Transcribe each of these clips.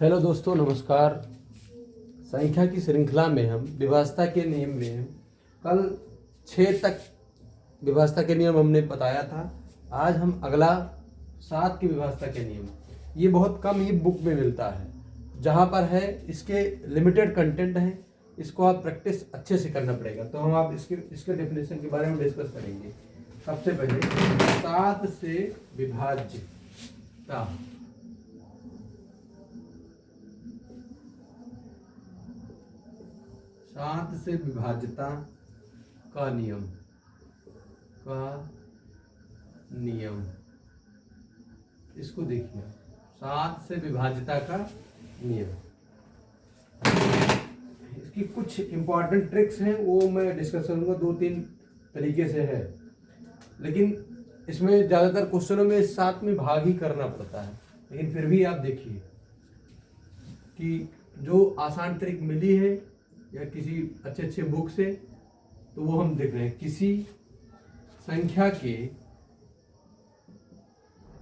Hello दोस्तों, नमस्कार। संख्या की श्रृंखला में हम विभाज्यता के नियम में कल 6 तक विभाज्यता के नियम हमने बताया था। आज हम अगला 7 की विभाज्यता के नियम, ये बहुत कम ही बुक में मिलता है, जहाँ पर है इसके लिमिटेड कंटेंट है। इसको आप प्रैक्टिस अच्छे से करना पड़ेगा। तो हम आप इसके डेफिनेशन के बारे में डिस्कस करेंगे। सबसे पहले 7 से विभाज्यता। 7 से विभाज्यता का नियम इसको देखिए। 7 से विभाज्यता का नियम, इसकी कुछ इंपॉर्टेंट ट्रिक्स हैं, वो मैं डिस्कस करूंगा। 2-3 तरीके से है, लेकिन इसमें ज़्यादातर क्वेश्चनों में 7 में भाग ही करना पड़ता है। लेकिन फिर भी आप देखिए कि जो आसान ट्रिक मिली है या किसी अच्छे बुक से, तो वो हम देख रहे हैं। किसी संख्या के,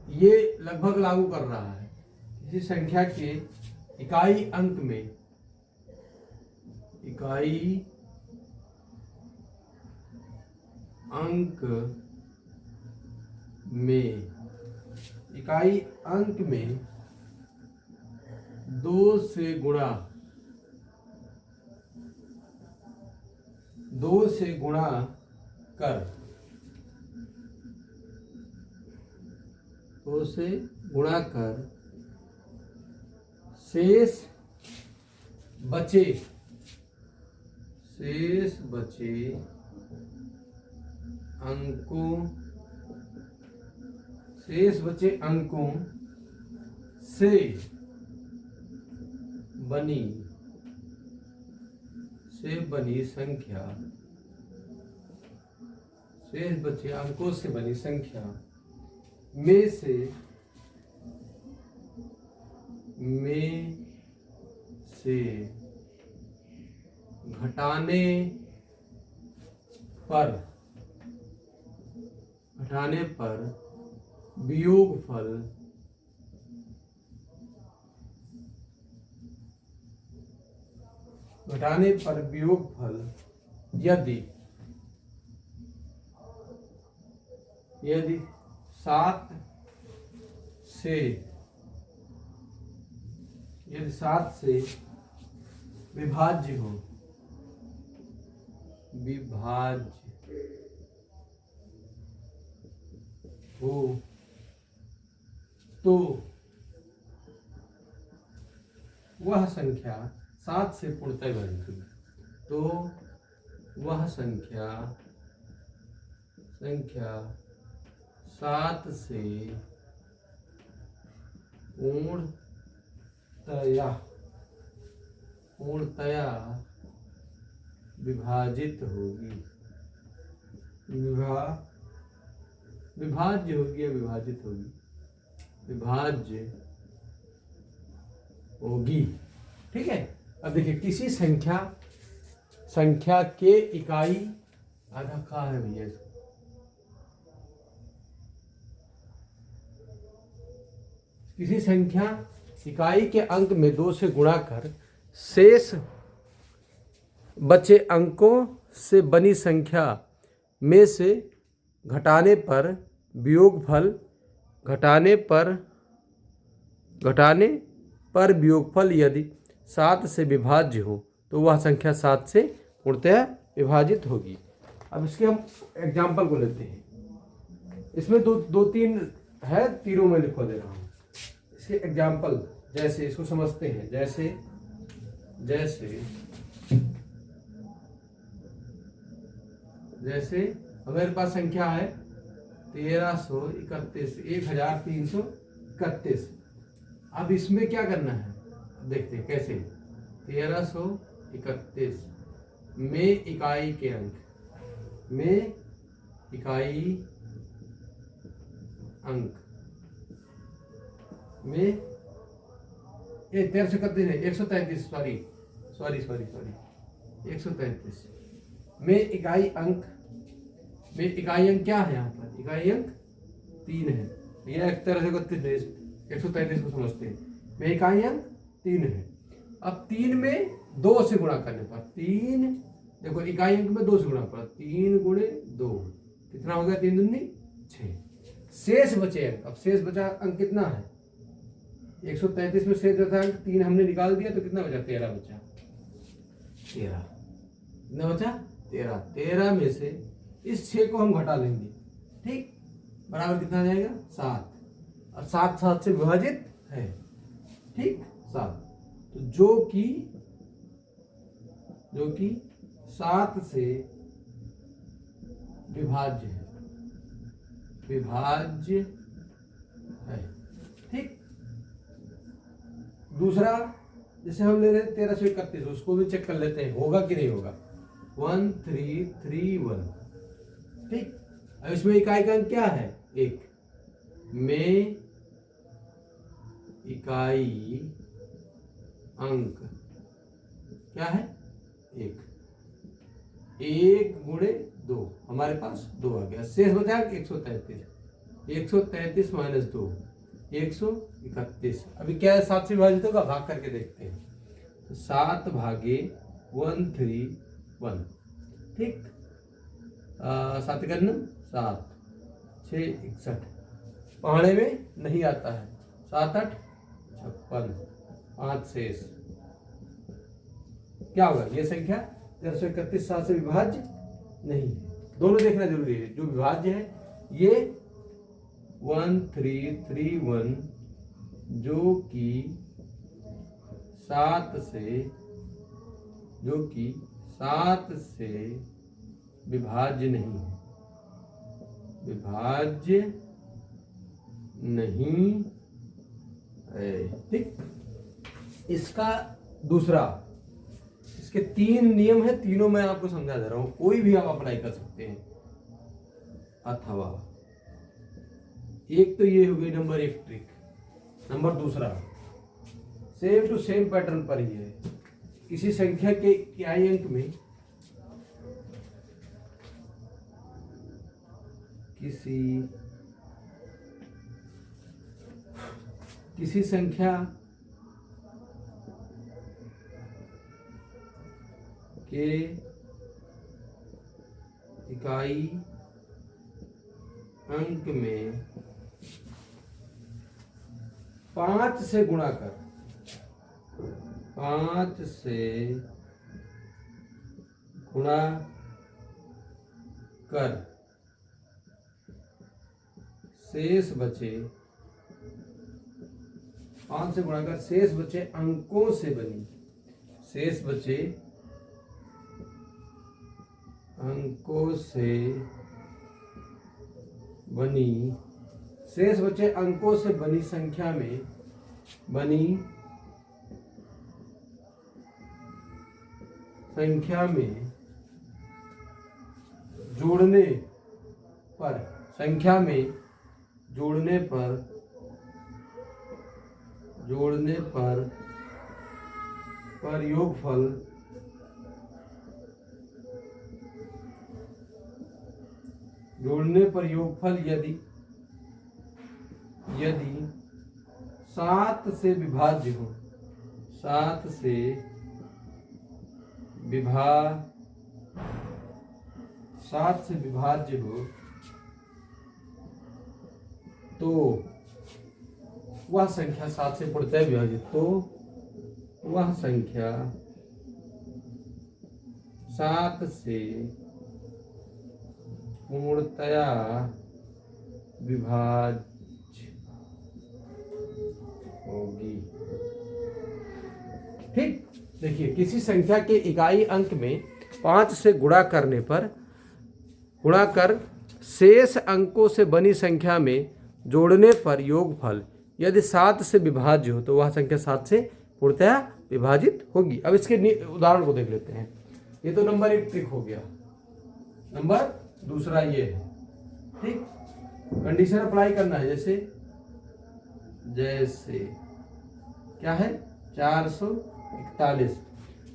ये लगभग लागू कर रहा है, किसी संख्या के इकाई अंक में इकाई अंक में 2 से गुणा कर 2 से गुणा कर शेष बचे अंकों से बनी संख्या शेष बचे अंकों से बनी संख्या में से घटाने पर वियोगफल यदि 7 से विभाज्य हो तो वह संख्या 7 से पूर्णतः विभाजित होगी। तो वह संख्या 7 से पूर्णतया विभाजित होगी। विभाज्य होगी या विभाजित होगी? विभाज्य होगी। ठीक है। अब देखिए, किसी संख्या के इकाई आधा कहाँ है भैया? किसी संख्या इकाई के अंक में 2 से गुणा कर शेष बचे अंकों से बनी संख्या में से घटाने पर वियोगफल यदि 7 से विभाज्य हो, तो वह संख्या 7 से पूर्णतः विभाजित होगी। अब इसके हम एग्जाम्पल को लेते हैं। इसमें 2-3 है, तीनों में लिखवा दे रहा हूँ। इसके एग्जाम्पल, जैसे इसको समझते हैं। जैसे हमारे पास संख्या है 1331 अब इसमें क्या करना है, देखते हैं कैसे। 1331 में इकाई के अंक में 1331 है, 133 सॉरी 133 में इकाई अंक क्या है? यहाँ पर इकाई अंक 3 है। यह एक तरह से 133 को समझते हैं। में इकाई अंक 3 है। अब 3 में 2 से गुणा करने पर 3, देखो इकाई अंक में 2 से गुणा पर 3 गुणे 2 कितना हो गया, 3 दूनी 6। शेष बचे अंक, अब शेष बचा अंक कितना है 133 में शेष बचा अंक 3 हमने निकाल दिया तो कितना बचा 13 बचा। 13 कितना बचा 13। 13 में से इस 6 को हम घटा लेंगे, ठीक, बराबर कितना आ जाएगा 7। और 7 7 से विभाजित है, ठीक 7, तो जो कि 7 से विभाज्य है, विभाज्य है, ठीक। दूसरा जैसे हम ले रहे हैं 1331, उसको भी चेक कर लेते हैं होगा कि नहीं होगा। 1331, ठीक। अब इसमें इकाई का अंक क्या है 1, में इकाई अंक क्या है 1, 1 गुणे 2, हमारे पास 2 आ गया। शेष बचा 133, 133 माइनस 2 131। अभी क्या है 7 से विभाजित होगा, भाग करके देखते हैं। तो 7 भागे 131, ठीक। 7 करना 7, 6 61, पहाड़े में नहीं आता है। 7 8 56, 5 शेष क्या होगा, ये संख्या 1331 7 से विभाज्य नहीं है। दोनों देखना जरूरी है। जो विभाज्य है ये 1331 जो कि 7 से विभाज्य नहीं है, विभाज्य नहीं है, ठीक। इसका दूसरा, इसके 3 नियम है, तीनों मैं आपको समझा दे रहा हूं, कोई भी आप अप्लाई कर सकते हैं। अथवा एक तो ये हो गई नंबर 1 ट्रिक। नंबर दूसरा सेम टू सेम पैटर्न पर ही है। किसी संख्या के इकाई अंक में किसी संख्या के इकाई अंक में 5 से गुणा कर, 5 से गुणा कर शेष बचे, 5 से गुणा कर शेष बचे अंकों से बनी, शेष बचे अंकों से बनी, शेष बचे अंकों से बनी संख्या में जोड़ने पर, संख्या में जोड़ने पर योगफल यदि 7 से विभाज्य हो, 7 से विभाज्य हो तो वह संख्या 7 से पूर्णतः विभाजित, तो वह संख्या 7 से पूर्णतया विभाज्य होगी, ठीक। देखिए किसी संख्या के इकाई अंक में 5 से गुणा कर शेष अंकों से बनी संख्या में जोड़ने पर योगफल यदि 7 से विभाज्य हो तो वह संख्या 7 से पूर्णतया विभाजित होगी। अब इसके उदाहरण को देख लेते हैं। ये तो नंबर 1 ट्रिक हो गया। नंबर दूसरा ये है, ठीक। कंडीशन अप्लाई करना है, जैसे क्या है 441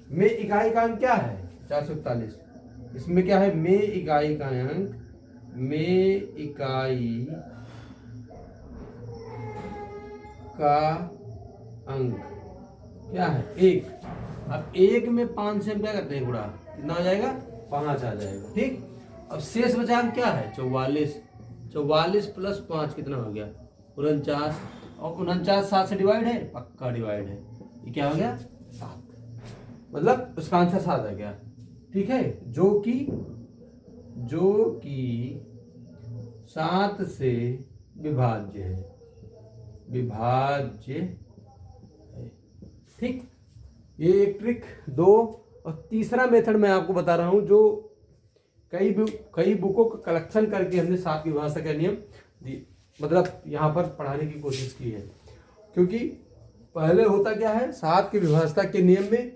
में इकाई का अंक क्या है 441, इसमें क्या है में इकाई का अंक, में इकाई का अंक क्या है 1। अब 1 में 5 से हम क्या करते हैं गुणा, कितना हो जाएगा 5 आ जाएगा। ठीक, अब शेष बचा क्या है 44। 44 प्लस 5 कितना हो गया 49, और 49 7 से डिवाइड है, पक्का डिवाइड है, ये क्या हो गया 7, मतलब उसका आंसर 7 आ गया। ठीक है, जो कि 7 से विभाज्य है, विभाज्य है। ठीक, ये एक ट्रिक 2। और तीसरा मेथड मैं आपको बता रहा हूं, जो कई बुकों का कलेक्शन करके हमने 7 की विभाषा का नियम मतलब यहाँ पर पढ़ाने की कोशिश की है। क्योंकि पहले होता क्या है, 7 की विभाषा के नियम में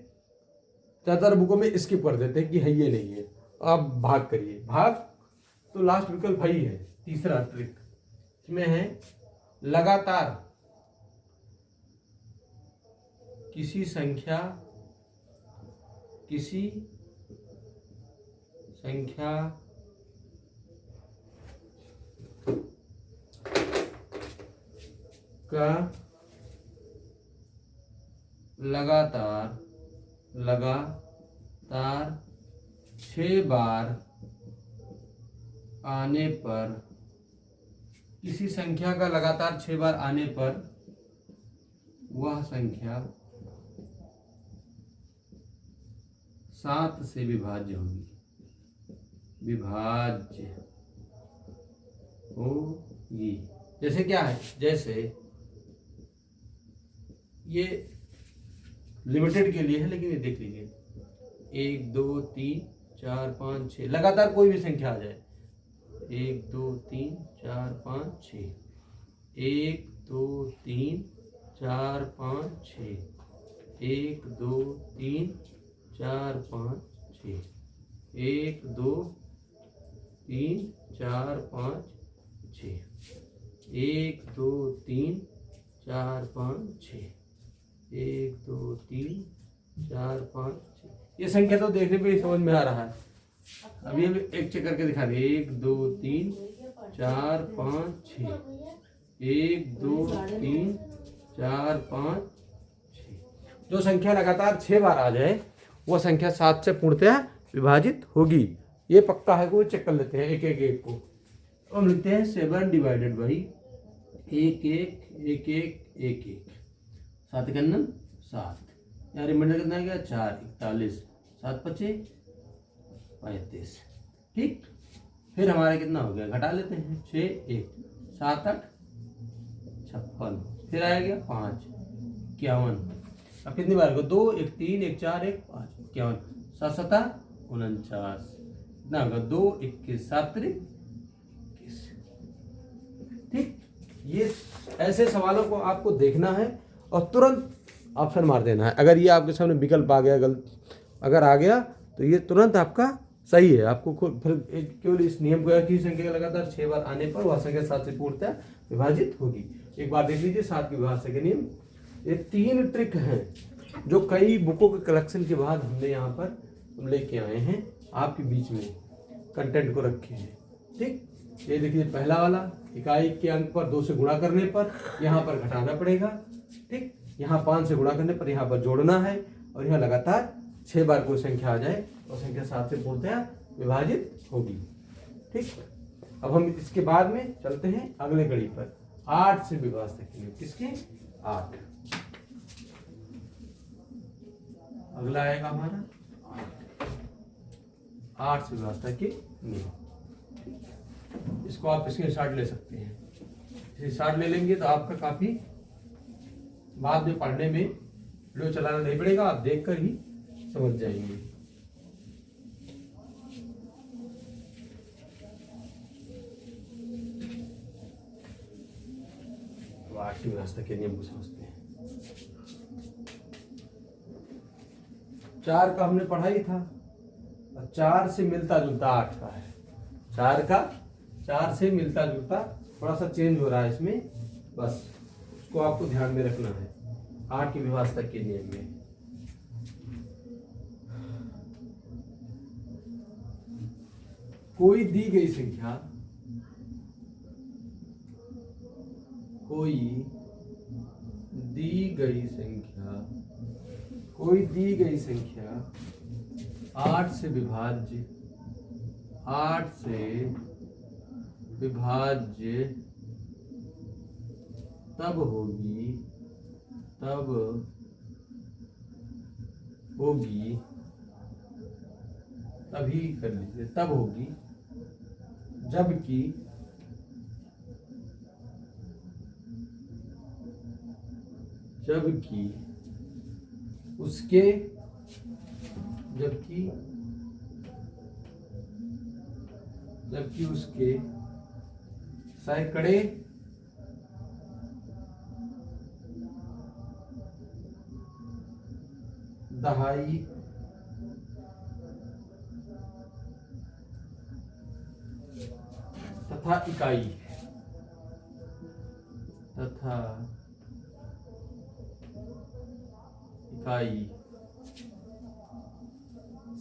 ज़्यादातर बुकों में स्किप कर देते हैं कि है ये नहीं है, आप भाग करिए, भाग तो लास्ट विकल्प ही है। तीसरा ट्रिक इसमें है लगातार किसी संख्या का लगातार 6 बार आने पर, किसी संख्या का लगातार 6 बार आने पर वह संख्या 7 से विभाज्य होगी, विभाज्य होगी। जैसे क्या है, जैसे ये लिमिटेड के लिए है, लेकिन ये देख लीजिए 1 2 3 4 5 6, लगातार कोई भी संख्या आ जाए, 1 2 3 4 5 6, 1 2 3 4 5 6, 1 2 3 4 5 6, 1 2 3 4 5 6, 1 2 3 4 5 6, 1 2 3 4 5 6। ये संख्या तो देखने पे ही समझ में आ रहा है। अभी हम एक चेक करके दिखा रहे, 1 2 3 4 5 6, 1 2 3 4 5 6। जो संख्या लगातार 6 बार आ जाए वो संख्या 7 से पूर्णतः विभाजित होगी। ये पक्का है, को चेक कर लेते हैं एक एक एक को। हम लिखते हैं 7 डिवाइडेड बाई 1 1 1 1 1 1, 7 का 7, यहाँ रिमाइंडर कितना आ गया 4 41, 7 5 35। ठीक, फिर हमारा कितना हो गया, घटा लेते हैं 6 1 7 8 56, फिर आया गया 5 51। अब कितनी बार को 2 1 3 1 4 1 5 51, 7 7 49, कितना होगा 2 21 7 21। ठीक, ये ऐसे सवालों को आपको देखना है और तुरंत ऑप्शन मार देना है। अगर ये आपके सामने विकल्प आ गया अगर आ गया तो ये तुरंत आपका सही है। आपको फिर केवल इस नियम को की संख्या लगातार 6 बार आने पर वह संख्या 7 से पूर्णतः विभाजित होगी। एक बार देख लीजिए 7 की विभाषा के नियम। ये 3 ट्रिक हैं जो कई बुकों के कलेक्शन के बाद हमने यहाँ पर लेके आए हैं, आपके बीच में कंटेंट को रखे हैं। ठीक, ये देखिए पहला वाला, इकाई के अंक पर 2 से गुणा करने पर यहाँ पर घटाना पड़ेगा। ठीक, यहाँ 5 से गुणा करने पर यहाँ पर जोड़ना है, और यहाँ लगातार 6 बार कोई संख्या आ जाए और संख्या 7 से पूर्णतः विभाजित होगी। ठीक, अब हम इसके बाद में चलते हैं अगले कड़ी पर, 8 से विभाजित के लिए। किसके 8, अगला आएगा हमारा 8 से विभाजित के नियम। इसको आप स्क्रीनशॉट ले सकते हैं, स्क्रीनशॉट ले लेंगे तो आपका काफी बाद में पढ़ने में वीडियो चलाना नहीं पड़ेगा, आप देखकर ही समझ जाएंगे। तो 8 की विभाषा के नियम को समझते हैं। 4 का हमने पढ़ा ही था, 4 से मिलता जुलता 8 का है। 4 से मिलता जुलता, थोड़ा सा चेंज हो रहा है इसमें, बस उसको आपको ध्यान में रखना है 8 की विभाषा के नियम में। कोई दी गई संख्या, कोई दी गई संख्या, कोई दी गई संख्या 8 से विभाज्य, 8 से विभाज्य तब होगी, तभी कर लीजिए, तब होगी जबकि उसके सैकड़े दहाई तथा इकाई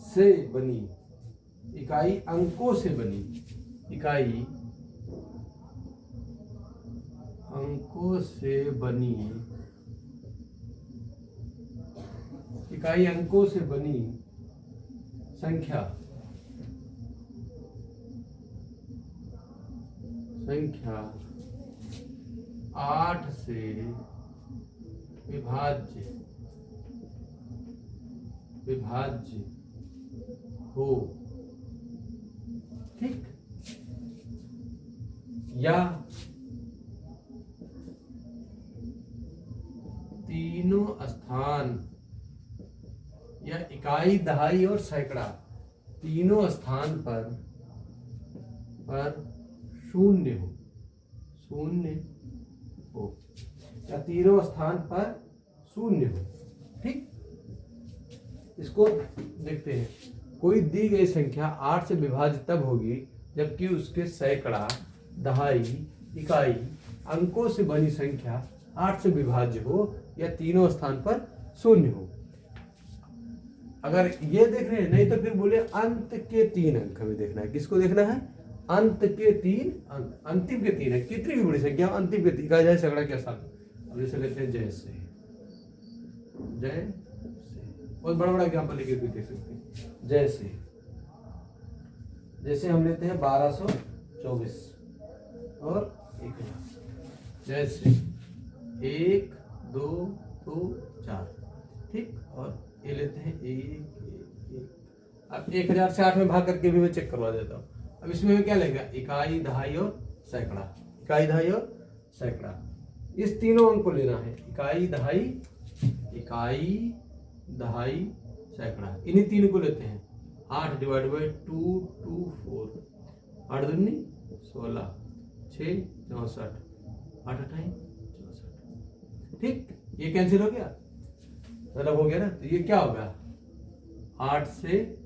से बनी, इकाई अंकों से बनी, इकाई अंकों से बनी संख्या 8 से विभाज्य हो, ठीक, या तीनों स्थान या इकाई, दहाई और सैकड़ा तीनों स्थान पर शून्य हो या तीनों स्थान पर शून्य हो, ठीक। इसको देखते हैं। कोई दी गई संख्या 8 से विभाज्य तब होगी जबकि उसके सैकड़ा, दहाई, इकाई अंकों से बनी संख्या 8 से विभाज्य हो या तीनों स्थान पर शून्य हो। अगर ये देख रहे हैं, नहीं तो फिर बोले अंत के 3 अंक हमें देखना है। किसको देखना है? अंत के 3 अंक, अंतिम के 3 अंक। कितनी भी बड़ी संख्या अंतिम के 3 का जाए सैकड़ा के स्थान। अब जैसे लेते हैं जैसे बहुत बड़ा बड़ा एग्जाम्पल लेके भी देख सकते हैं। जैसे हम लेते हैं 1224 और 1000। जैसे 1 2 2 4, ठीक। और ये लेते हैं 1 अब 1000 से 8 में भाग करके भी मैं चेक करवा देता हूँ। अब इसमें क्या लगेगा? इकाई, दहाई और सैकड़ा। इकाई, दहाई और सैकड़ा, इस तीनों अंक को लेना है। इकाई, दहाई, सैकड़ा, इन्हीं तीन को लेते हैं। 8 डिवाइड बाई 2 2 4, 8 दूनी 16, 6 64, 8 अठाई 64, ठीक। ये कैंसिल हो गया, मतलब हो गया ना। तो ये क्या होगा? 8 से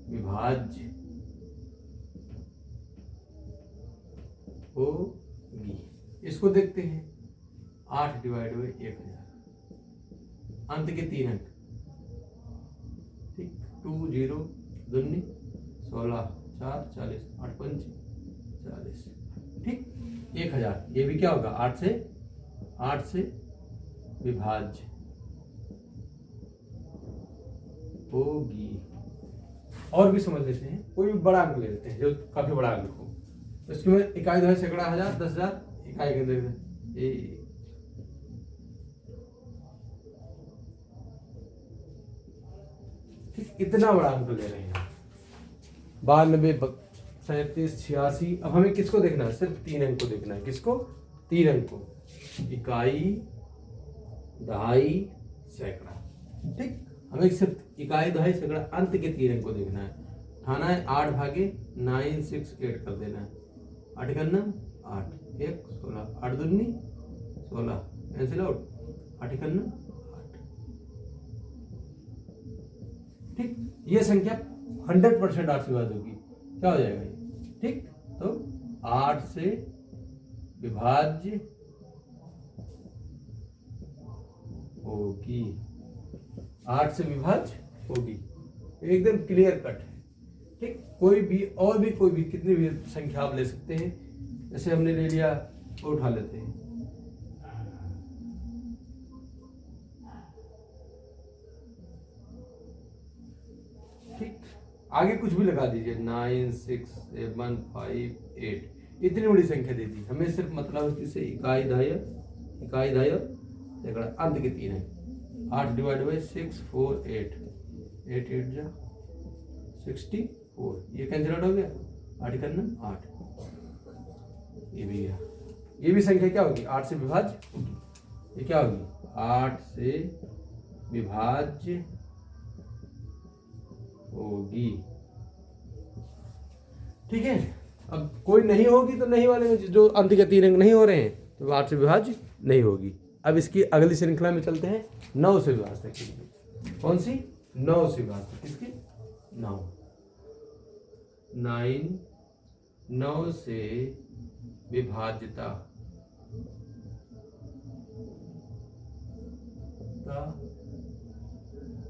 विभाज्य होगी। इसको देखते हैं। 8 डिवाइड बाई 1000, अंत के 3 अंक, ठीक। 2 0 दूनी 16, 4 40, 8 5 40, ठीक। 1000 ये भी क्या होगा? 8 से विभाज्य होगी। और भी समझ लेते हैं। कोई भी बड़ा अंक ले लेते हैं जो काफी बड़ा अंक हो। इसमें इकाई, दहाई, सैकड़ा, 1000, 10,000 इकाई के अंदर ठीक, इतना बड़ा अंक ले रहे हैं। 92 37 86। अब हमें किसको देखना है? सिर्फ 3 अंक को देखना है। किसको? 3 अंक को। इकाई, दहाई, सैकड़ा, ठीक। हमें सिर्फ इकाई, दहाई, सैकड़ा अंत के 3 अंक को देखना है। उठाना है 8 भागे 9 6 8 कर देना है। 8 करना 8 1 16, 8 दूनी 16, कैंसिल आउट, 8 करना 8, ठीक। ये संख्या 100% 8 से विभाज्य होगी। क्या हो जाएगा ये? ठीक। तो 8 से विभाज्य होगी, 8 से विभाज्य होगी। एकदम क्लियर कट है, ठीक। कोई भी और भी कोई भी कितनी भी संख्या आप ले सकते हैं। जैसे हमने ले लिया, वो उठा लेते हैं ठीक, आगे कुछ भी लगा दीजिए, 9 6 7 5 8, इतनी बड़ी संख्या दे दी। हमें सिर्फ मतलब इससे इकाई दायक सैकड़ा अंत के 3 है। 8 डिवाइड बाई 6 4 8 8 8 जा 64, ये कैंसिल आउट हो गया, 8 करना 8, ये भी गया। ये भी संख्या क्या होगी, 8 से विभाज्य होगी। ये क्या होगी, 8 से विभाज्य होगी। ठीक है, अब कोई नहीं होगी तो नहीं वाले में जो अंत के 3 अंक नहीं हो रहे हैं तो 8 से विभाज्य नहीं होगी। अब इसकी अगली श्रृंखला में चलते हैं 9 से विभाज्य के लिए। कौन सी, 9 से विभाज्य, किसकी, 9 9 से विभाज्यता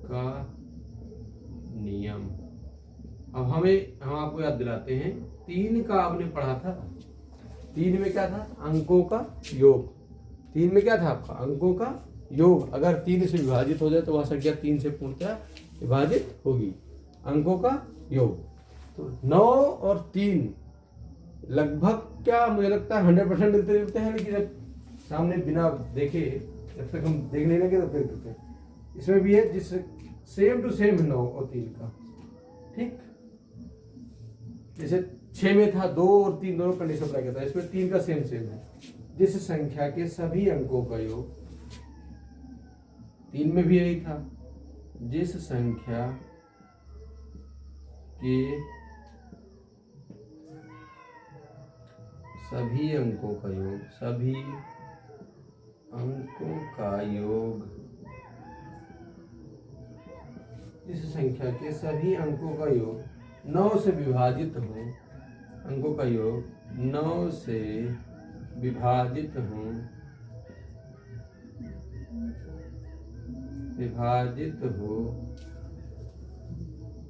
का नियम। अब हम आपको याद दिलाते हैं, 3 का आपने पढ़ा था, 3 में क्या था, अंकों का योग। 3 में क्या था आपका, अंकों का योग। अगर 3 से विभाजित हो जाए तो वह संख्या 3 से पूर्णतः विभाजित होगी, अंकों का योग। तो 9 और 3 लगभग, क्या मुझे लगता है 100% मिलते हैं, लेकिन जब सामने बिना देखे, जब तक हम देख नहीं लगे तब तक देते हैं। इसमें भी है जिससे सेम टू सेम 9 और 3 का, ठीक। जैसे 6 में था 2 और 3 दोनों कंडीशन अप्लाई करता है, इसमें 3 का सेम है। जिस संख्या के सभी अंकों का योग, 3 में भी यही था, जिस संख्या के सभी अंकों का योग, सभी अंकों का योग, जिस संख्या के सभी अंकों का योग 9 से विभाजित हो, अंकों का योग 9 से विभाजित हो,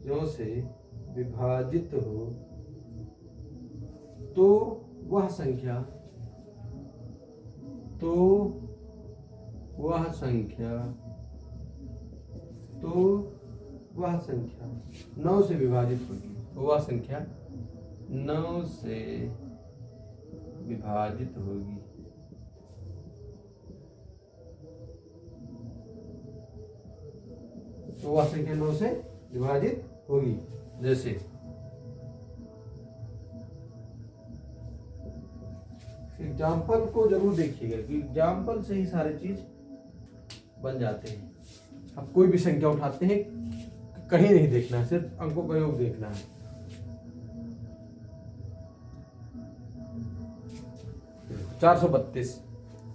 9 से विभाजित हो, तो वह संख्या 9 से विभाजित होगी, तो वह संख्या 9 से विभाजित होगी। तो वह संख्या 9 से विभाजित होगी। जैसे एग्जाम्पल को जरूर देखिएगा, कि एग्जाम्पल से ही सारे चीज बन जाते हैं। अब कोई भी संख्या उठाते हैं, कहीं नहीं देखना है, सिर्फ अंकों का योग देखना है। तो 432,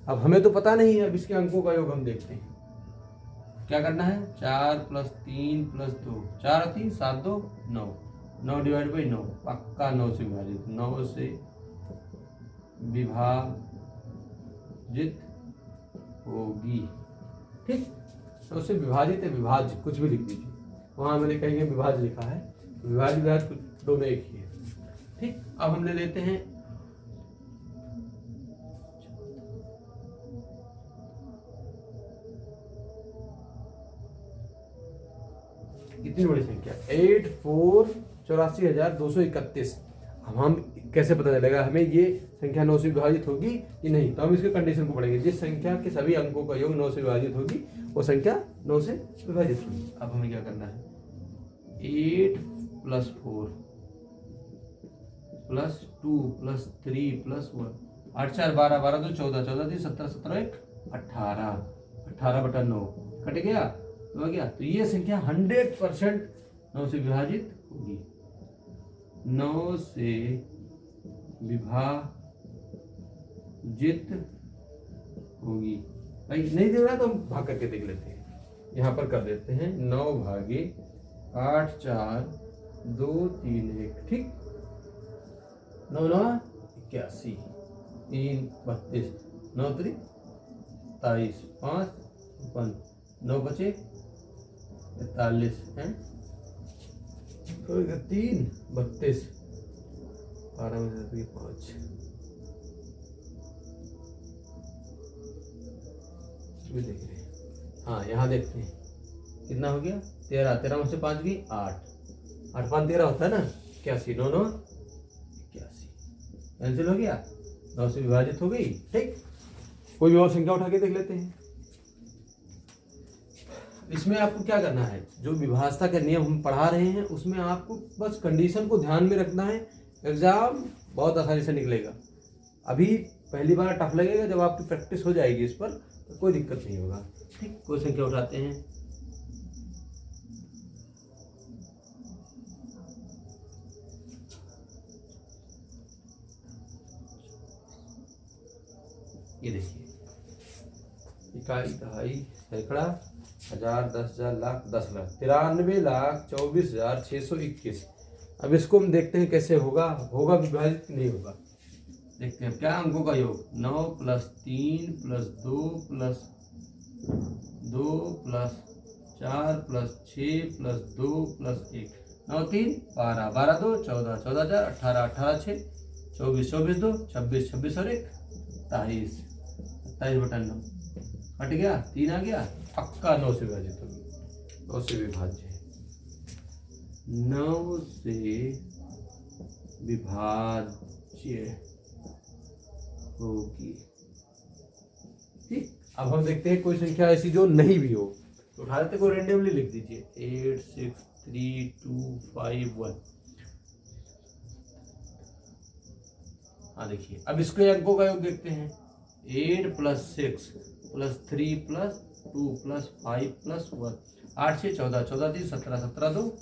अब हमें तो पता नहीं है, अब इसके अंकों का योग हम देखते हैं। क्या करना है, 4 + 3 + 2, 4 और 3 7 2 9, 9 डिवाइड बाई 9, पक्का 9 से विभाजित, 9 से विभाजित होगी। ठीक, तो उससे विभाजित है, विभाज्य कुछ भी लिख दीजिए, वहां मैंने कहीं विभाज्य लिखा है, विभाज्य कुछ दोनों एक ही है। ठीक, अब हम ले लेते हैं कितनी बड़ी संख्या, 84,84,231। अब हम कैसे पता चलेगा हमें ये संख्या 9 से विभाजित होगी कि नहीं, तो हम इसके कंडीशन को पढ़ेंगे। जिस संख्या के सभी अंकों का योग 9 से विभाजित होगी, वो संख्या 9 से विभाजित होगी। अब हमें क्या करना है, 8 + 4 + 2 + 3 + 1, 8 4 12, 12 2 14, 14 3 17, 17 1 18, 18/9 कट गया, तो हो गया। तो ये संख्या 100% 9 से विभाजित होगी, 9 से विभाजित होगी। भाई नहीं दे रहा तो हम भाग करके देख लेते हैं, यहाँ पर कर देते हैं 9/8 4 2 3 1। ठीक, 9 9 81, 3 32, 9 3 23, 5 55, 9 बचे 45 हैं, 3 32, 12 में से 5, भी देख रहे हैं। हाँ, यहाँ देखते हैं कितना हो गया, 13, 13 में से 5 गई 8, 8 5 13 होता है ना, 81, 9 9 81, कैंसिल हो गया, 9 से विभाजित हो गई। ठीक, कोई भी और संख्या उठा के देख लेते हैं। इसमें आपको क्या करना है, जो विभाजता का नियम हम पढ़ा रहे हैं उसमें आपको बस कंडीशन को ध्यान में रखना है। एग्जाम बहुत आसानी से निकलेगा। अभी पहली बार टफ लगेगा, जब आपकी प्रैक्टिस हो जाएगी इस पर तो कोई दिक्कत नहीं होगा। ठीक, कोई संख्या उठाते हैं। ये देखिए, इकाई, दहाई, सैकड़ा, 1000, 10,000, लाख, 10 लाख, 93,24,621। अब इसको हम देखते हैं कैसे होगा विभाजित नहीं होगा। देखते हैं क्या अंकों का योग, 9 + 3 + 2 + 2 + 4 + 6 + 2 + 1, 9 3 12, 12 2 14, 14 4 18, 18 6 24, 24 2 26, 26 और 1 27, 27/9 हट गया, 3 आ गया, पक्का 9 से विभाजित होगी। 9 से विभाज्य है, 9 से विभाज्य होगी। ठीक, अब हम देखते हैं कोई संख्या ऐसी जो नहीं भी हो, तो उठा लेते, कोई रेंडमली लिख दीजिए, 8 6 3 2 5 1। हाँ देखिए, अब इसके अंकों का योग देखते हैं, 8 + 6 + 3 + 2 + 5 + 1, 8 6 14, 14 3 17, 17 2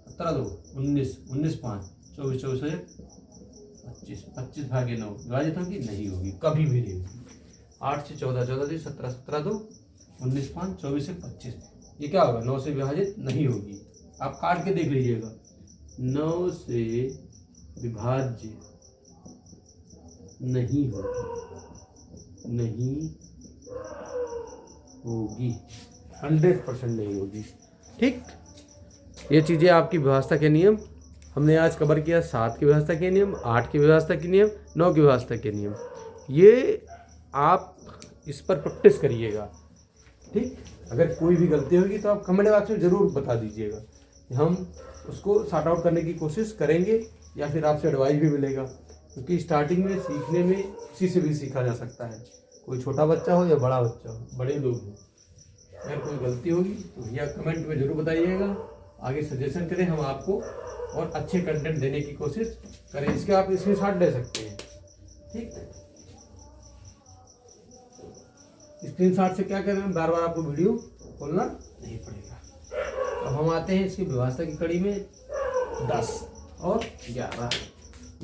17 2 19, 19 5 24, 24 1 25, 25/9 विभाजित होगी, नहीं होगी, कभी भी नहीं होगी। 8 6 14, 14 3 17, 17 2 19 5 24 1 25, ये क्या होगा, 9 से विभाजित नहीं होगी। आप काट के देख लीजिएगा, 9 से विभाज्य नहीं होगी, नहीं होगी, 100% नहीं होगी। ठीक, ये चीज़ें आपकी विभाजता के नियम हमने आज कवर किया। 7 की विभाजता के नियम, 8 की विभाजता के नियम, 9 की विभाजता के नियम, ये आप इस पर प्रैक्टिस करिएगा। ठीक, अगर कोई भी गलती होगी तो आप कमेंट बॉक्स में ज़रूर बता दीजिएगा, हम उसको सॉर्ट आउट करने की कोशिश करेंगे, या फिर आपसे एडवाइस भी मिलेगा। क्योंकि स्टार्टिंग में सीखने में किसी से भी सीखा जा सकता है, कोई छोटा बच्चा हो या बड़ा बच्चा हो, बड़े लोग हो। अगर कोई गलती होगी तो भैया कमेंट में ज़रूर बताइएगा, आगे सजेशन करें, हम आपको और अच्छे कंटेंट देने की कोशिश करें। इसके आप स्क्रीनशॉट ले सकते हैं। ठीक, स्क्रीनशॉट से क्या करें, बार बार आपको वीडियो खोलना नहीं पड़ेगा। अब हम आते हैं इसकी विभाजता की कड़ी में, 10 और 11,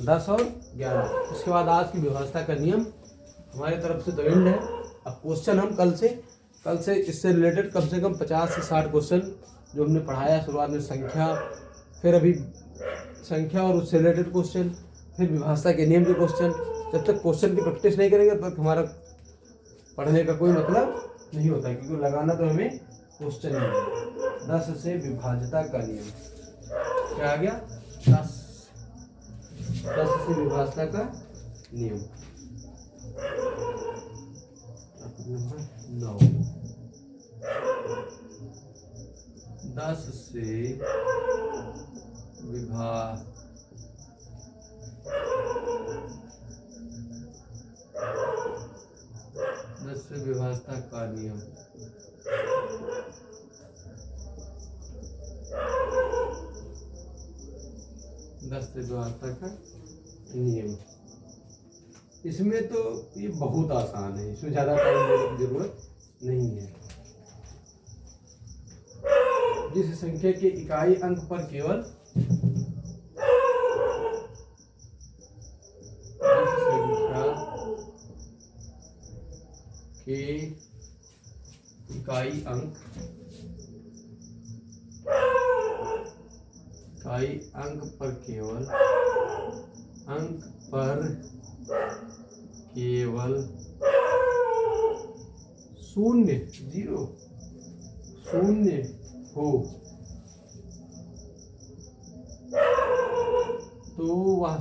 10 और 11। उसके बाद आज की विभाजता का नियम हमारी तरफ से तो एंड है। अब क्वेश्चन हम कल से इससे रिलेटेड कम से कम 50 से 60 क्वेश्चन जो हमने पढ़ाया शुरुआत में, संख्या, फिर अभी संख्या और उससे रिलेटेड क्वेश्चन, फिर विभाजता के नियम के क्वेश्चन। जब तक क्वेश्चन की प्रैक्टिस नहीं करेंगे तब तक हमारा पढ़ने का कोई मतलब नहीं होता, क्योंकि लगाना तो हमें क्वेश्चन ही है। 10 से विभाजता का नियम क्या आ गया, 10 से विभाजता का नियम, 9, 10 से विभाजता का नियम, 10 से विभाजता का नियम। इसमें तो ये बहुत आसान है, इसमें ज़्यादा टाइम देने की जरूरत नहीं है। जिस संख्या के इकाई अंक पर केवल इकाई अंक पर केवल शून्य, 0 शून्य हो तो वह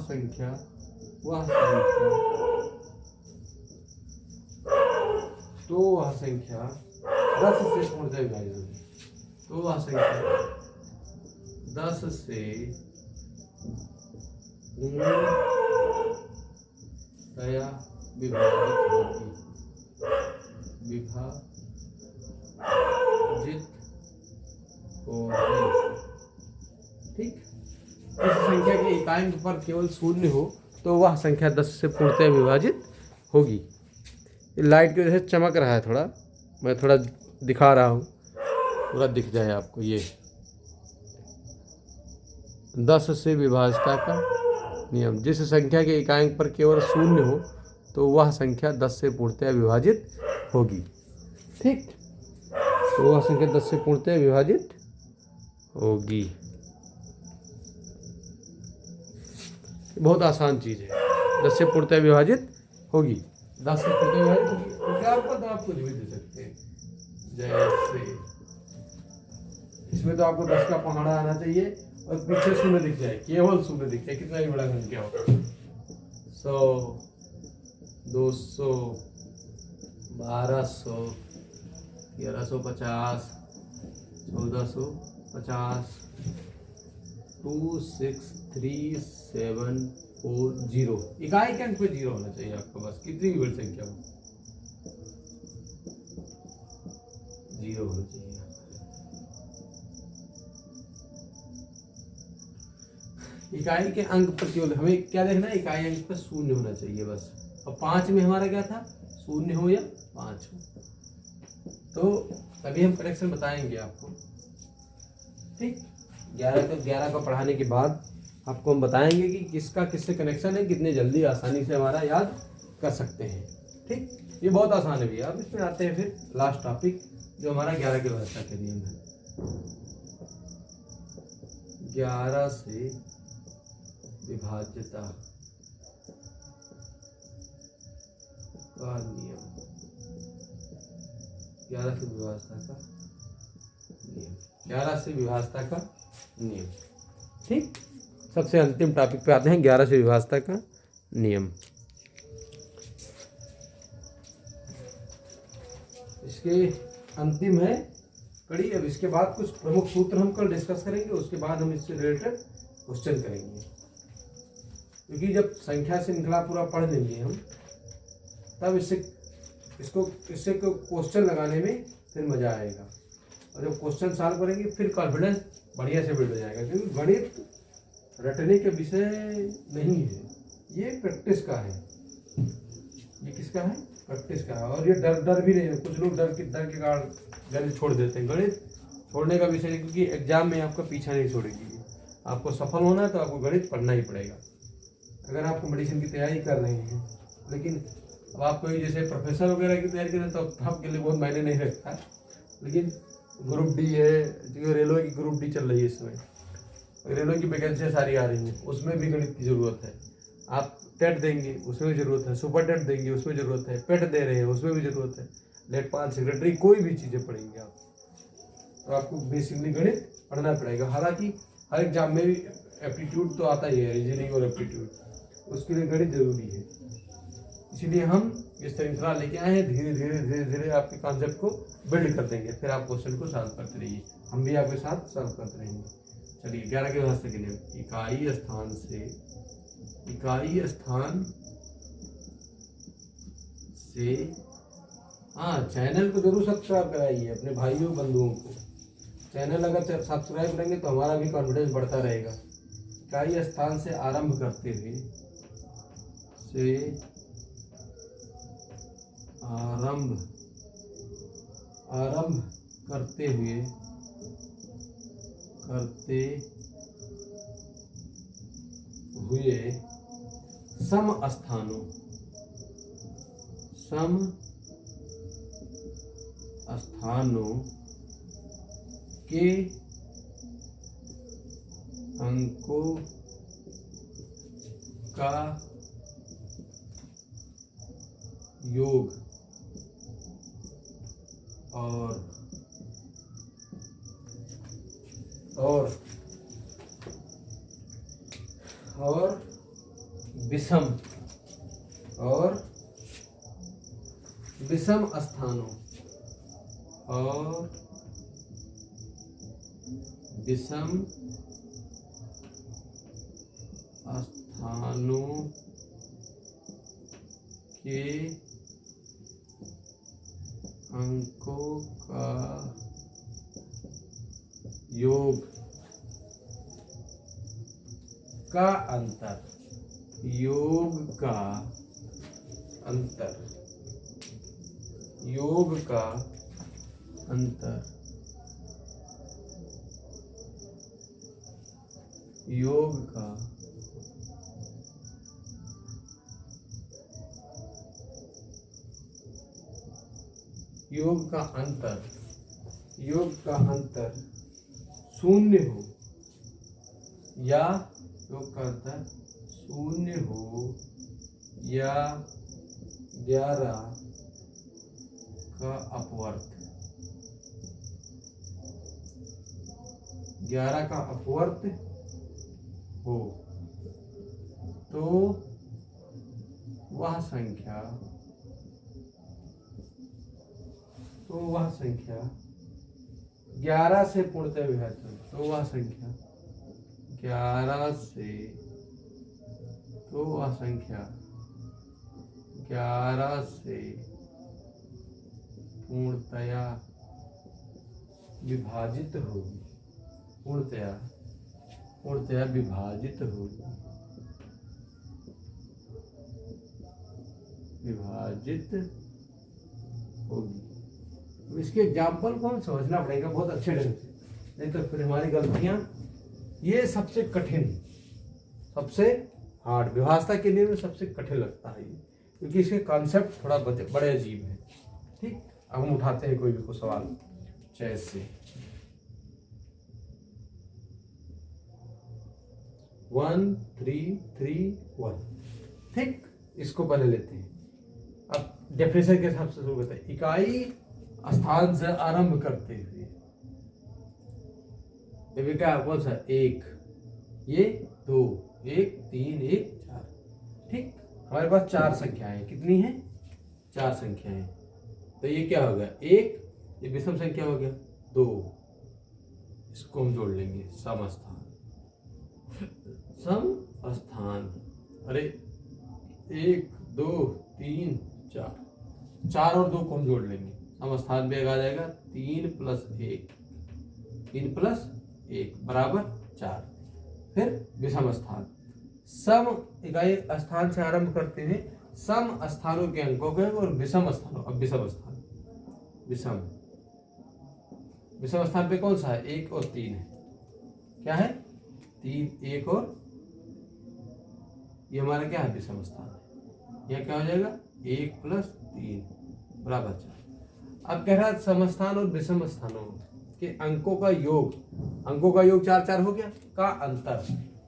संख्या 10 से पूर्णतः विभाजित होगी, तो वह संख्या 10 से पूर्णतया विभाजित होगी, विभाजित होगी। ठीक, इस संख्या के एकांक पर केवल शून्य हो तो वह संख्या 10 से पूर्णतः विभाजित होगी। लाइट की वजह से चमक रहा है थोड़ा, मैं थोड़ा दिखा रहा हूँ, पूरा दिख जाए आपको। ये 10 से विभाजता का नियम, जिस संख्या के एकांक पर केवल शून्य हो तो वह संख्या 10 से पूर्णतः विभाजित होगी। ठीक, तो वह संख्या 10 से पूर्णतः विभाजित होगी। बहुत आसान चीज है, 10 से पूर्णतः विभाजित होगी, 10 से पूर्णतः विभाजित होगी। क्या आपको तो आप कुछ भी दे सकते हैं, जैसे इसमें तो आपको 10 का पहाड़ा आना चाहिए और पीछे शून्य दिख जाए, केवल शून्य दिख जाए, कितना ही बड़ा संख्या हो, 100, 200, 1200, 1150, 1450, 263,740। इकाई के अंक पे 0 होना चाहिए आपका, बस कितनी भी बड़ी संख्या हो 0 होना चाहिए। इकाई के अंक पर केवल हमें क्या देखना है, इकाई अंक पर शून्य होना चाहिए बस। और 5 में हमारा क्या था, शून्य हो या 5 हो, तो तभी हम कनेक्शन बताएंगे आपको। ठीक, 11 का पढ़ाने के बाद आपको हम बताएंगे कि किसका किससे कनेक्शन है, कितने जल्दी आसानी से हमारा याद कर सकते हैं। ठीक, ये बहुत आसान है भैया। अब इसमें आते हैं फिर लास्ट टॉपिक, जो हमारा 11 के व्यवस्था के नियम है। 11 से विभाज्यता का नियम, 11 से विभाज्यता का नियम, 11 से विभाज्यता का नियम। ठीक, सबसे अंतिम टॉपिक पे आते हैं, 11 से विभाज्यता का नियम। इसके अंतिम है कड़ी। अब इसके बाद कुछ प्रमुख सूत्र हम कल डिस्कस करेंगे, उसके बाद हम इससे रिलेटेड क्वेश्चन करेंगे, क्योंकि जब संख्या श्रृंखला पूरा पढ़ लेंगे हम, तब इससे क्वेश्चन लगाने में फिर मजा आएगा। और जब क्वेश्चन सॉल्व करेंगे फिर कॉन्फिडेंस बढ़िया से बिल्ड हो जाएगा, क्योंकि गणित रटने के विषय नहीं है, ये प्रैक्टिस का है। ये किसका है, प्रैक्टिस का है। और ये डर भी नहीं है। कुछ लोग डर के कारण गणित छोड़ देते हैं। गणित छोड़ने का विषय है, क्योंकि एग्जाम में आपका पीछा नहीं छोड़ेगी। आपको सफल होना है तो आपको गणित पढ़ना ही पड़ेगा। अगर आपको मेडिसिन की तैयारी कर रहे हैं, लेकिन अब आप कोई जैसे प्रोफेसर वगैरह की तैयारी करें तो आपके लिए बहुत मायने नहीं रखता, लेकिन ग्रुप डी है, रेलवे की ग्रुप डी चल रही है, इसमें रेलवे की वैकेंसियाँ सारी आ रही हैं, उसमें भी गणित की ज़रूरत है। आप टेट देंगे उसमें भी ज़रूरत है, सुपर टेट देंगे उसमें ज़रूरत है, पेट दे रहे हैं उसमें भी ज़रूरत है, लेखपाल सेक्रेटरी कोई भी चीज़ें पढ़ेंगे आप, तो आपको बेसिकली गणित पढ़ना पड़ेगा। हालांकि हर एग्जाम में भी एप्टीट्यूड तो आता ही है, रीजनिंग और एप्टीट्यूड, उसके लिए गणित जरूरी है। इसीलिए हम इस श्रृंखला लेके आए हैं। धीरे धीरे धीरे धीरे आपके कॉन्सेप्ट को बिल्ड कर देंगे, फिर आप क्वेश्चन को सॉल्व करते रहिए, हम भी आपके साथ सॉल्व करते रहेंगे। चलिए 11 के व्यवस्था के लिए इकाई स्थान से हाँ, चैनल को जरूर सब्सक्राइब कराइए अपने भाइयों बंधुओं को। चैनल अगर सब्सक्राइब करेंगे तो हमारा भी कॉन्फिडेंस बढ़ता रहेगा। इकाई स्थान से आरंभ करते हुए सम स्थानों के अंकों का योग और विषम स्थानों और विषम स्थानों के अंकों का योग का अंतर, योग का अंतर, योग का अंतर, योग का योग का अंतर, योग का अंतर शून्य हो या योग का अंतर शून्य हो या 11 का अपवर्त, 11 का अपवर्त हो तो वह संख्या 11 से पूर्णतः विभाजित हो, तो वह संख्या 11 से, तो वह संख्या 11 से पूर्णतया विभाजित होगी, पूर्णतया विभाजित होगी, विभाजित होगी। इसके एग्जाम्पल को हम समझना पड़ेगा बहुत अच्छे ढंग से, नहीं तो फिर हमारी गलतियां, ये सबसे कठिन, सबसे हार्ड विभाजता के लिए में सबसे कठिन लगता है ये, क्योंकि इसके कॉन्सेप्ट थोड़ा बड़े अजीब हैं। ठीक, अब हम उठाते हैं कोई भी को सवाल चेस से। 1 3 3 1। ठीक, इसको पहले लेते हैं। अब डेफिनेशन के हिसाब से शुरू करते हैं। इकाई स्थान से आरंभ करते हुए, ये क्या कौन सा 1, ये 2, 1 3 1 4। ठीक, हमारे पास 4 संख्याएं, कितनी है 4 संख्याएं, तो ये क्या हो गया 1, ये विषम संख्या हो गया 2, इसको हम जोड़ लेंगे समस्थान, समस्थान। अरे 1 2 3 4, 4 और 2 को हम जोड़ लेंगे, समस्थान में आ जाएगा 3 + 1, 3 + 1 बराबर 4। फिर विषम स्थान, सम इकाई स्थान से आरंभ करते हैं, सम स्थानों के अंकों के और विषम स्थानों, अब विषम स्थान, विषम स्थान पे कौन सा है 1 और 3 है, क्या है 3 1 और ये हमारा क्या है विषम स्थान है, यह क्या हो जाएगा 1 + 3 बराबर 4। अब कह रहा है समस्थान और विषम स्थानों के अंकों का योग, अंकों का योग 4 4 हो गया, का अंतर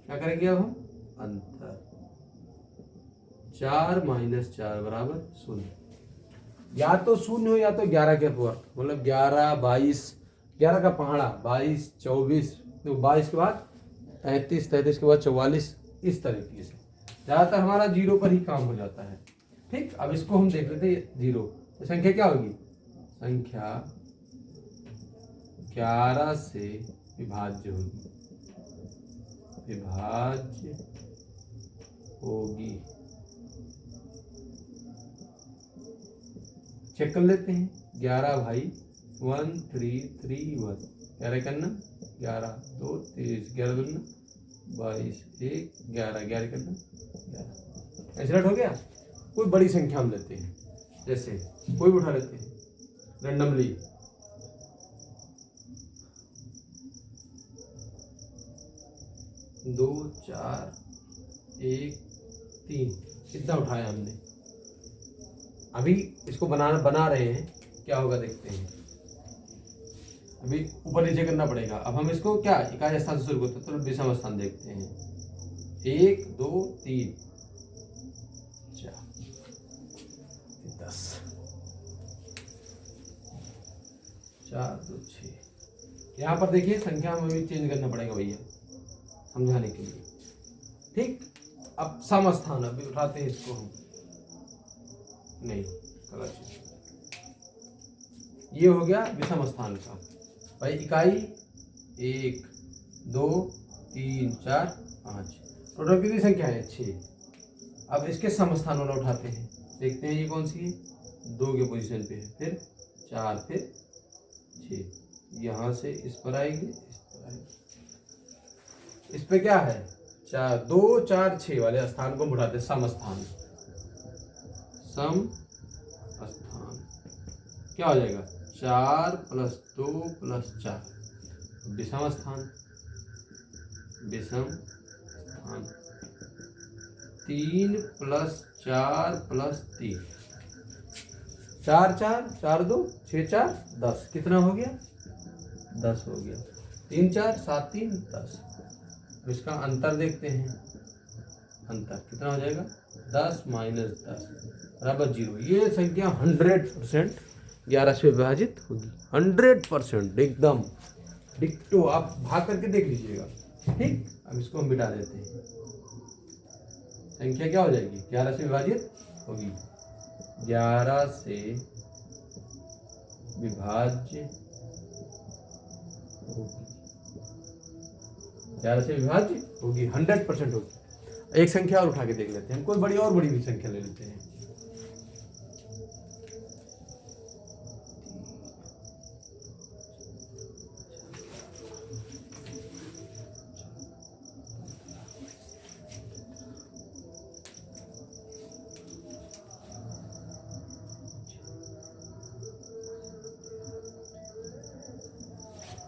क्या करेंगे अब हम, अंतर 4 - 4 बराबर 0, या तो 0 हो या तो 11 के अपवर्त, मतलब 11 22, 11 का पहाड़ा 22 24, तो 22 के बाद 33, 33 के बाद 44, इस तरीके से ज्यादातर हमारा 0 पर ही काम हो जाता है। ठीक, अब इसको हम देख लेते हैं 0, तो संख्या क्या होगी, संख्या 11 से विभाज्य होगी, विभाज्य होगी। चेक कर लेते हैं, 11 भाई 1 3 3 1, 11 करना 11 2 23, 11 दूना 22, 1 11, 11 करना 11, ऐसे हो गया। कोई बड़ी संख्या हम लेते हैं, जैसे कोई भी उठा लेते हैं रैंडमली, 2 4 1 3, कितना उठाया हमने। अभी इसको बना रहे हैं, क्या होगा देखते हैं, अभी ऊपर नीचे करना पड़ेगा। अब हम इसको क्या इकाई स्थान से शुरू करते हैं, तो विषम स्थान देखते हैं, 1 2 3 4 10, 4 2 6। यहाँ पर देखिए संख्या में भी चेंज करना पड़ेगा भैया समझाने के लिए। ठीक, अब समस्थान अभी उठाते हैं इसको हम, नहीं गलत, ये हो गया विषम स्थान का भाई, इकाई 1 2 3 4 5, टोटल कितनी संख्या है? 6। अब इसके समस्थान वाला उठाते हैं, देखते हैं ये कौन सी है, 2 के पोजीशन पे है, फिर 4, फिर 6, यहाँ से इस पर आएगी, इस पर आएगी, इस पे क्या है 4, 2, 4, 6 वाले स्थान को उठाते हैं, समस्थान। सम स्थान क्या हो जाएगा? 4 + 2 + 4, विषम स्थान। विषम स्थान 3 + 4 + 3, 4, 4, 4, 2, 6, 4, 10, कितना हो गया? 10 हो गया। 3, 4, 7, 3, 10। अब इसका अंतर देखते हैं, अंतर कितना हो जाएगा? 10 - 10 बराबर 0। ये संख्या 100% 11 से विभाजित होगी, 100% एकदम डिक्टो। आप भाग करके देख लीजिएगा, ठीक। अब इसको हम मिटा देते हैं, संख्या क्या हो जाएगी? 11 से विभाजित होगी, 11 से विभाज्य होगी, 11 से विभाज्य होगी, 100% होगी। एक संख्या और उठा के देख लेते हैं, कोई बड़ी और बड़ी भी संख्या ले लेते हैं।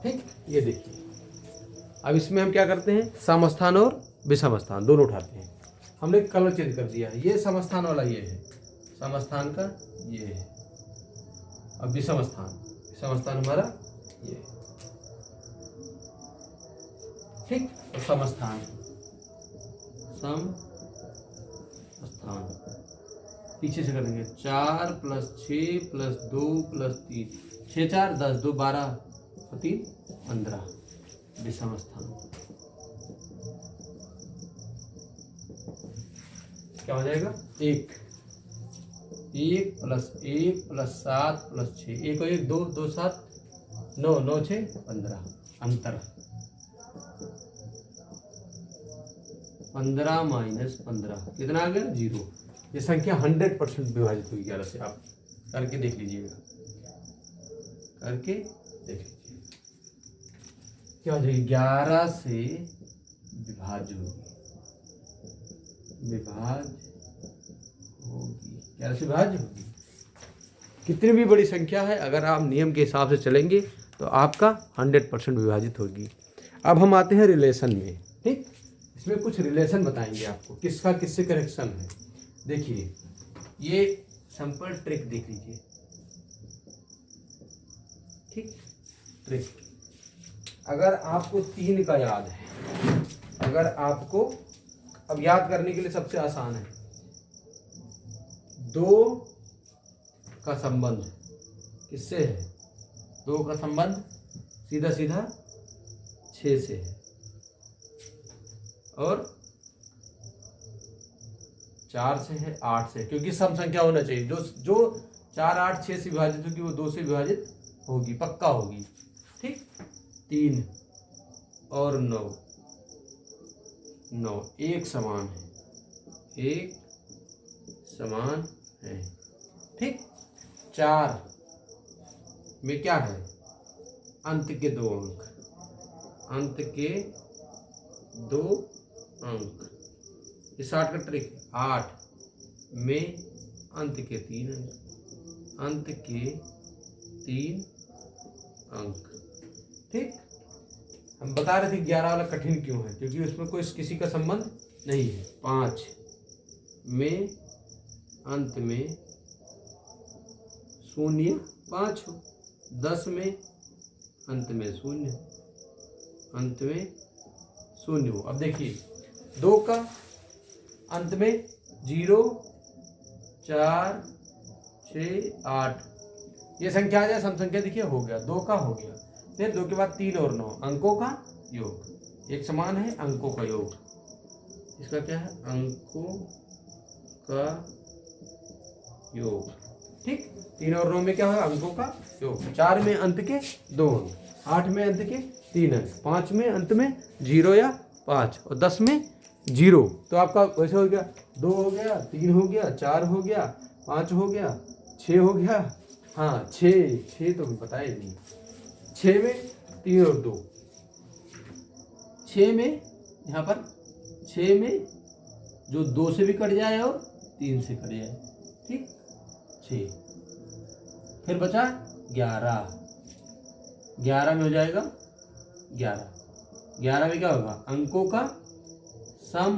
ठीक, ये देखिए। अब इसमें हम क्या करते हैं? समस्थान और विषम स्थान दोनों उठाते हैं। हमने कलर चेंज कर दिया है, ये समस्थान वाला ये है, समस्थान का ये है। अब विषम स्थान हमारा ये है, ठीक। तो समस्थान पीछे से करेंगे, 4 + 6 + 2 + 3, 6, 4, 10, 2, 12, 3, 15, विषम स्थान। क्या हो जाएगा? 1 + 1 + 7 + 6, 1 और 1 2, 2, 7, 9, 9, 6, 15, अंतर 15 - 15 कितना आ गया? 0। ये संख्या 100% विभाजित हुई 11 से। आप करके देख लीजिएगा, करके देख लीजिए क्या हो जाएगी? 11 से विभाज्य होगी, 11 से विभाज्य होगी। कितनी भी बड़ी संख्या है, अगर आप नियम के हिसाब से चलेंगे तो आपका 100% विभाजित होगी। अब हम आते हैं रिलेशन में, ठीक। इसमें कुछ रिलेशन बताएंगे आपको, किसका किससे कनेक्शन है। देखिए, ये सिंपल ट्रिक देख लीजिए, ठीक। ट्रिक, अगर आपको 3 का याद है, अगर आपको अब याद करने के लिए सबसे आसान है, 2 का संबंध किससे है? 2 का संबंध सीधा सीधा 6 से है, और 4 से है, 8 से, क्योंकि सम संख्या होना चाहिए। जो 4, 8, 6 से विभाजित होगी वो 2 से विभाजित होगी, पक्का होगी, ठीक। 3 और 9, 9 एक समान है, एक समान है, ठीक। 4 में क्या है? अंत के 2 अंक, अंत के 2 अंक, ये शॉर्टकट ट्रिक है। 8 में अंत के 3 अंक, अंत के 3 अंक, ठीक। हम बता रहे थे 11 वाला कठिन क्यों है, क्योंकि उसमें कोई किसी का संबंध नहीं है। 5 में अंत में 0, 5 हो। 10 में अंत में 0, अंत में 0 हो। अब देखिए, 2 का अंत में 0, 4, 6, 8, ये संख्या आ जाए, सम संख्या देखिए, हो गया, 2 का हो गया। फिर 2 के बाद 3 और 9, अंकों का योग, एक समान है, अंकों का योग। इसका क्या है? अंकों का योग, ठीक। 3 और 9 में क्या है? अंकों का योग। 4 में अंत के 2 अंक, 8 में अंत के 3 अंक, 5 में अंत में 0 या 5, और 10 में जीरो, तो आपका वैसे हो गया 2 हो गया, 3 हो गया, 4 हो गया, 5 हो गया, 6 हो गया। हाँ 6 तो पता ही नहीं। 6 में 3 और 2, 6 में यहाँ पर 6 में जो 2 से भी कट जाए और 3 से कट जाए, ठीक 6। फिर बचा 11, 11 में हो जाएगा 11, 11 में क्या होगा, अंकों का सम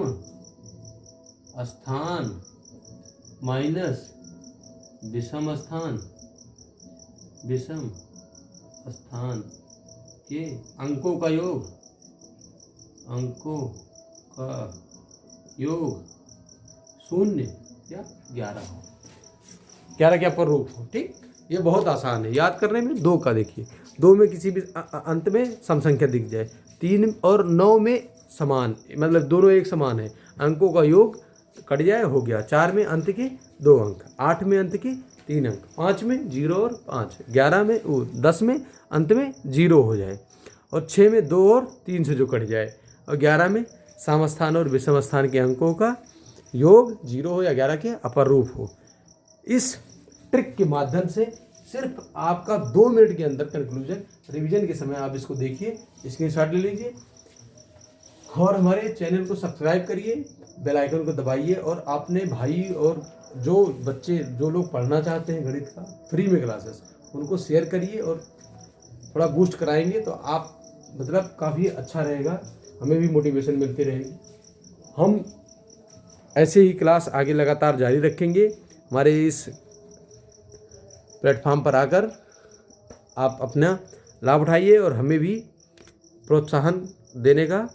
स्थान माइनस विषम स्थान, विषम स्थान के अंकों का योग, अंकों का योग 0 या 11 हो, 11 के अपर रूप हो, ठीक। ये बहुत आसान है याद करने में। 2 का देखिए, 2 में किसी भी अंत में सम संख्या दिख जाए, 3 और 9 में समान, मतलब दोनों एक समान है, अंकों का योग कट जाए हो गया। 4 में अंत के 2 अंक, 8 में अंत के 3 अंक, 5 में 0 और 5, 11 में 10 में अंत में 0 हो जाए, और 6 में 2 और 3 से जो कट जाए, और 11 में समस्थान और विषम स्थान के अंकों का योग 0 हो या 11 के अपर रूप हो। इस ट्रिक के माध्यम से सिर्फ आपका 2 मिनट के अंदर कंक्लूजन, रिवीजन के समय आप इसको देखिए, स्क्रीनशॉट ले लीजिए और हमारे चैनल को सब्सक्राइब करिए, बेल आइकन को दबाइए, और अपने भाई और जो बच्चे, जो लोग पढ़ना चाहते हैं गणित का फ्री में क्लासेस, उनको शेयर करिए और थोड़ा बूस्ट कराएंगे तो आप मतलब काफ़ी अच्छा रहेगा, हमें भी मोटिवेशन मिलती रहेगी। हम ऐसे ही क्लास आगे लगातार जारी रखेंगे। हमारे इस प्लेटफॉर्म पर आकर आप अपना लाभ उठाइए और हमें भी प्रोत्साहन देने का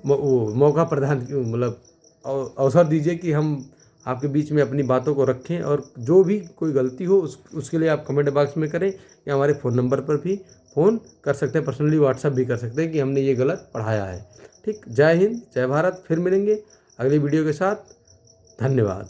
मौका प्रदान, मतलब अवसर दीजिए कि हम आपके बीच में अपनी बातों को रखें, और जो भी कोई गलती हो उसके लिए आप कमेंट बॉक्स में करें, या हमारे फ़ोन नंबर पर भी फ़ोन कर सकते हैं, पर्सनली व्हाट्सएप भी कर सकते हैं कि हमने ये गलत पढ़ाया है, ठीक। जय हिंद, जय भारत। फिर मिलेंगे अगली वीडियो के साथ। धन्यवाद।